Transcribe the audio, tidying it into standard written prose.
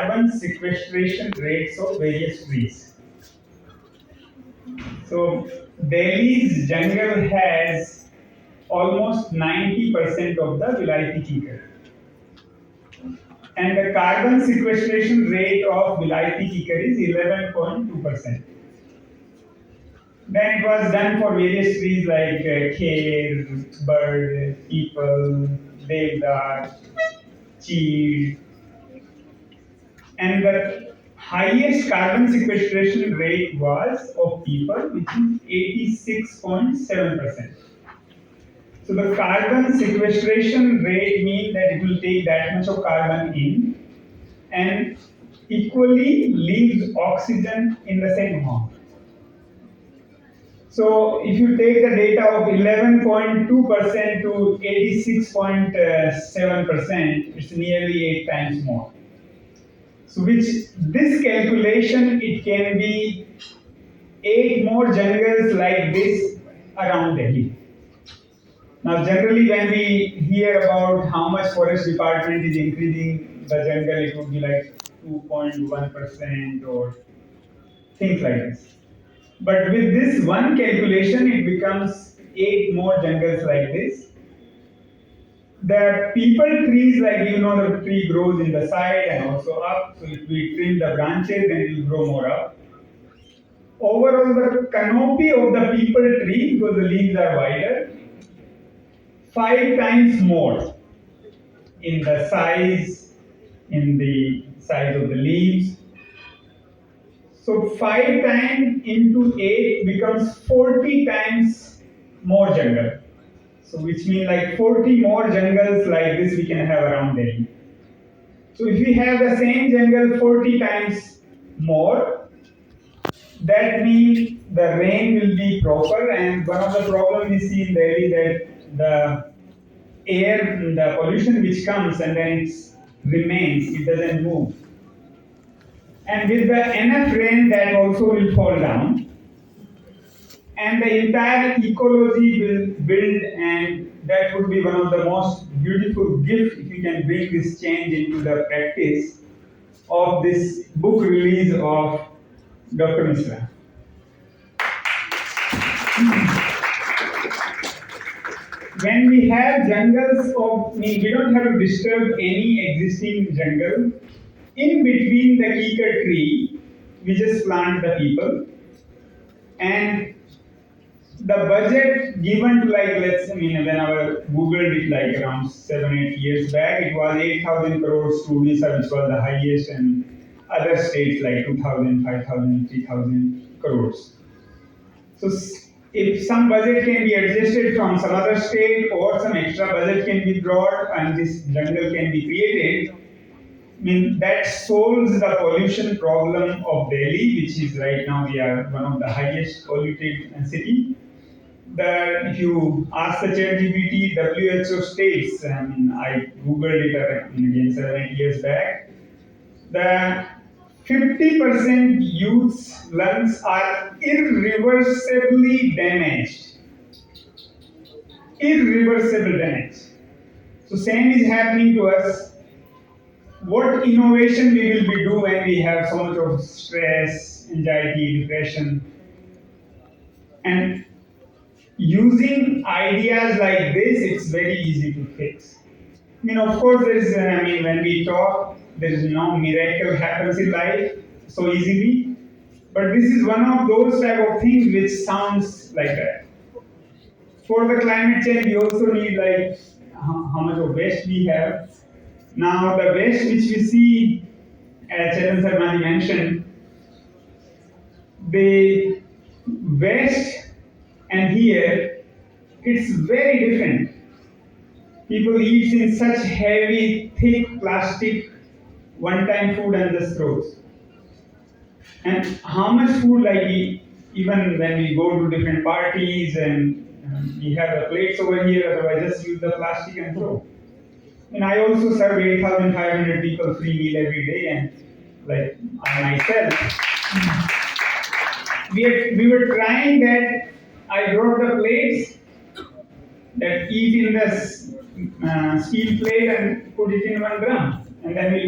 carbon sequestration rates of various trees. So Delhi's jungle has almost 90% of the Vilayati kikar. And the carbon sequestration rate of Vilayati kikar is 11.2%. Then it was done for various trees like kher, bird, people, devdar, cheed, and the highest carbon sequestration rate was of people, which is 86.7%. So the carbon sequestration rate means that it will take that much of carbon in and equally leaves oxygen in the same amount. So if you take the data of 11.2% to 86.7%, it's nearly 8 times more. So which this calculation, it can be 8 more jungles like this around Delhi. Now generally when we hear about how much forest department is increasing the jungle, it would be like 2.1% or things like this. But with this one calculation, it becomes 8 more jungles like this. The people trees, like the tree grows in the side and also up. So if we trim the branches, then it will grow more up. Overall, the canopy of the people tree, because the leaves are wider, 5 times more in the size of the leaves. So 5 times into 8 becomes 40 times more jungle. So which means like 40 more jungles like this we can have around Delhi. So if we have the same jungle 40 times more, that means the rain will be proper. And one of the problems we see in Delhi that the air, the pollution which comes and then it remains, it doesn't move. And with the enough rain, that also will fall down. And the entire ecology will build, and that would be one of the most beautiful gifts if you can bring this change into the practice of this book release of Dr. Misra. When we have jungles we don't have to disturb any existing jungle. In between the kikar tree, we just plant the people. And the budget given to when our Googled it like around 7-8 years back, it was 8,000 crores to Odisha, which was the highest, and other states like 2,000, 5,000, 3,000 crores. So if some budget can be adjusted from some other state or some extra budget can be brought and this jungle can be created, that solves the pollution problem of Delhi, which is right now we are one of the highest polluted city. If you ask the ChatGPT, WHO states, I googled it again 7-8 years back, the 50% youth's lungs are irreversibly damaged. Irreversible damage. So same is happening to us. What innovation we will be doing when we have so much of stress, anxiety, depression, and using ideas like this, it's very easy to fix. Of course, when we talk, there is no miracle happens in life so easily. But this is one of those type of things which sounds like that. For the climate change, we also need how much of waste we have. Now, the waste which we see, as Chetan Sarmadi mentioned, the waste and here, it's very different. People eat in such heavy, thick plastic, one-time food and just throws. And how much food even when we go to different parties and we have the plates over here, otherwise just use the plastic and throw. And I also serve 8,500 people free meal every day, and myself, we were trying that. I brought the plates that eat in the steel plate and put it in one drum, and then we